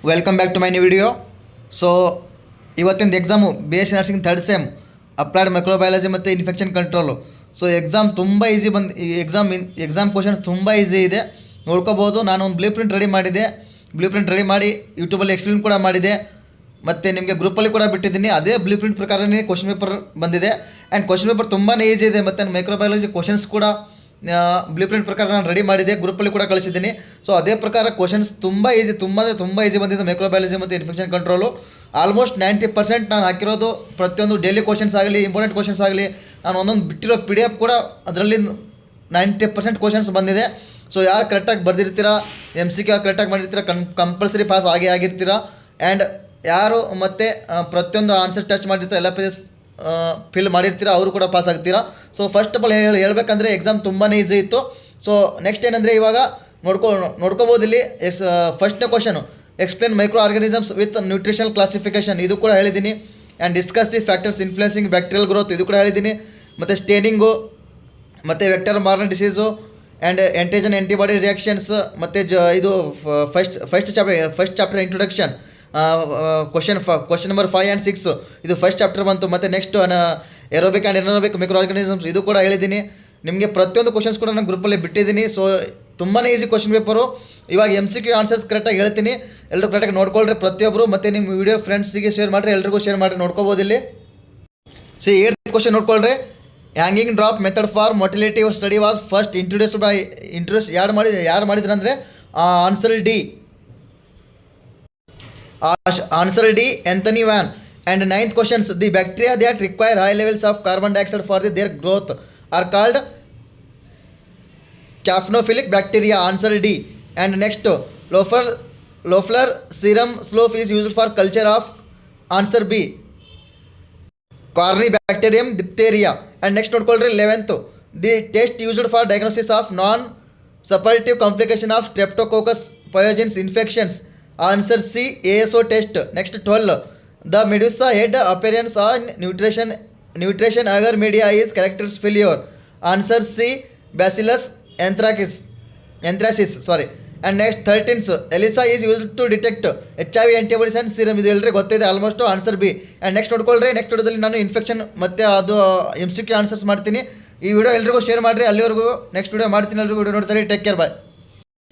Welcome back to my new video. So ಇವತ್ತಿಂದು exam B S C nursing third sem applied microbiology ಮತ್ತು infection control. So exam ತುಂಬ easy exam questions ತುಂಬ easy ಇದೆ, ನೋಡ್ಕೋಬೋದು. ನಾನು ಒಂದು ಬ್ಲೂ ಪ್ರಿಂಟ್ ರೆಡಿ ಮಾಡಿ ಯೂಟ್ಯೂಬಲ್ಲಿ ಎಕ್ಸ್ಪ್ಲೇನ್ ಕೂಡ ಮಾಡಿದೆ, ಮತ್ತು ನಿಮಗೆ ಗ್ರೂಪಲ್ಲಿ ಕೂಡ ಬಿಟ್ಟಿದ್ದೀನಿ. ಅದೇ ಬ್ಲೂ ಪ್ರಿಂಟ್ ಪ್ರಕಾರನೇ ಕ್ವಶನ್ ಪೇಪರ್ ಬಂದಿದೆ. ಆ್ಯಂಡ್ ಕ್ವಶನ್ ಪೇಪರ್ ತುಂಬಾ ಈಸಿ ಇದೆ, ಮತ್ತು ಮೈಕ್ರೋಬಯಾಲಜಿ ಕ್ವಶನ್ಸ್ ಕೂಡ ಬ್ಲೂ ಪ್ರಿಂಟ್ ಪ್ರಕಾರ ನಾನು ರೆಡಿ ಮಾಡಿದೆ, ಗ್ರೂಪಲ್ಲಿ ಕೂಡ ಕಳಿಸಿದ್ದೀನಿ. ಸೊ ಅದೇ ಪ್ರಕಾರ ಕ್ವಶನ್ಸ್ ತುಂಬ ಈಸಿ ಬಂದಿದೆ ಮೈಕ್ರೋಬಯಾಲಜಿ ಮತ್ತು ಇನ್ಫೆಕ್ಷನ್ ಕಂಟ್ರೋಲು. ಆಲ್ಮೋಸ್ಟ್ 90% ನಾನು ಹಾಕಿರೋದು ಪ್ರತಿಯೊಂದು ಡೈಲಿ ಕ್ವಶನ್ಸ್ ಆಗಲಿ, ಇಂಪಾರ್ಟೆಂಟ್ ಕ್ವಶನ್ಸ್ ಆಗಲಿ, ನಾನು ಒಂದೊಂದು ಬಿಟ್ಟಿರೋ PDF ಕೂಡ ಅದರಲ್ಲಿ 90% ಕ್ವಶನ್ಸ್ ಬಂದಿದೆ. ಸೊ ಯಾರು ಕರೆಕ್ಟಾಗಿ ಬರೆದಿರ್ತೀರಾ, MCQ ಯಾರು ಕರೆಕ್ಟಾಗಿ ಮಾಡಿರ್ತೀರ, ಕಂಪಲ್ಸರಿ ಪಾಸ್ ಆಗಿರ್ತೀರ. ಆ್ಯಂಡ್ ಯಾರು ಮತ್ತು ಪ್ರತಿಯೊಂದು ಆನ್ಸರ್ ಟಚ್ ಮಾಡಿರ್ತಾರೆ, ಎಲ್ಲ ಪೇಜಸ್ ಫಿಲ್ ಮಾಡಿರ್ತೀರ, ಅವರು ಕೂಡ ಪಾಸ್ ಆಗ್ತೀರಾ. ಸೊ ಫಸ್ಟ್ ಆಫ್ ಆಲ್ ಹೇಳ್ಬೇಕಂದ್ರೆ ಎಕ್ಸಾಮ್ ತುಂಬಾ ಈಸಿ ಇತ್ತು. ಸೊ ನೆಕ್ಸ್ಟ್ ಏನಂದರೆ ಇವಾಗ ನೋಡ್ಕೋಬೋದು ಇಲ್ಲಿ ಫಸ್ಟ್ನೇ question, explain micro organisms with nutritional classification, ಇದು ಕೂಡ ಹೇಳಿದ್ದೀನಿ. And discuss the factors influencing bacterial growth, ಇದು ಕೂಡ ಹೇಳಿದ್ದೀನಿ. ಮತ್ತು ಸ್ಟೇನಿಂಗು, ಮತ್ತು vector morn disease, and antigen antibody reactions, ಮತ್ತು ಇದು first chapter introduction, question number 5 and 6 ಇದು ಫಸ್ಟ್ ಚಾಪ್ಟರ್ ಬಂತು. ಮತ್ತು next aerobic and anaerobic micro organisms, ಇದು ಕೂಡ ಹೇಳಿದ್ದೀನಿ. ನಿಮಗೆ ಪ್ರತಿಯೊಂದು ಕ್ವಶನ್ಸ್ ಕೂಡ ನಾನು ಗ್ರೂಪಲ್ಲಿ ಬಿಟ್ಟಿದ್ದೀನಿ. ಸೊ ತುಂಬಾ ಈಸಿ ಕ್ವಶನ್ ಪೇಪರು. ಇವಾಗ MCQ ಆನ್ಸರ್ಸ್ ಕರೆಕ್ಟಾಗಿ ಹೇಳ್ತೀನಿ, ಎಲ್ಲರೂ ಕರೆಕ್ಟಾಗಿ ನೋಡ್ಕೊಳ್ರಿ ಪ್ರತಿಯೊಬ್ಬರು. ಮತ್ತು ನಿಮ್ಮ ವಿಡಿಯೋ ಫ್ರೆಂಡ್ಸಿಗೆ ಶೇರ್ ಮಾಡಿರಿ, ಎಲ್ರಿಗೂ ಶೇರ್ ಮಾಡಿ, ನೋಡ್ಕೋಬೋದು ಇಲ್ಲಿ. 8th ಕ್ವಶನ್ ನೋಡ್ಕೊಳ್ರಿ. Hanging drop method for motility study was first introduce ಯಾರು ಮಾಡಿದ್ರು ಅಂದರೆ answer D Anthony van. And 9th questions, the bacteria that require high levels of carbon dioxide for their growth are called capnophilic bacteria, answer D. And next, Loeffler serum slope is used for culture of, answer B, corynebacterium diphtheriae. And next ನೋಡ್ಕೊಳ್ರಿ 11th, the test used for diagnosis of non suppurative complication of streptococcus pyogenes infections, answer C, ASO test. Next 12, the medusa head appearance on nutrition agar media is characters failure, answer C, bacillus anthracis. And next 13th, ELISA is used to detect HIV antibodies and serum, ಇದು ಎಲ್ಲರಿಗೂ ಗೊತ್ತಿದೆ almost, answer B. And next ನೋಡ್ಕೊಳ್ರಿ, next ವಿಡಿಯೋದಲ್ಲಿ ನಾನು infection ಮತ್ತು ಅದು MCQ answers ಮಾಡ್ತೀನಿ. ಈ ವಿಡಿಯೋ ಎಲ್ರಿಗೂ ಶೇರ್ ಮಾಡಿರಿ. ಅಲ್ಲಿವರೆಗೂ ನೆಕ್ಸ್ಟ್ ವಿಡಿಯೋ ಮಾಡ್ತೀನಿ. ಎಲ್ರಿಗೂ ವಿಡಿಯೋ ನೋಡ್ತಾರೆ. ಟೇಕ್ ಕೇರ್, ಬಾಯ್.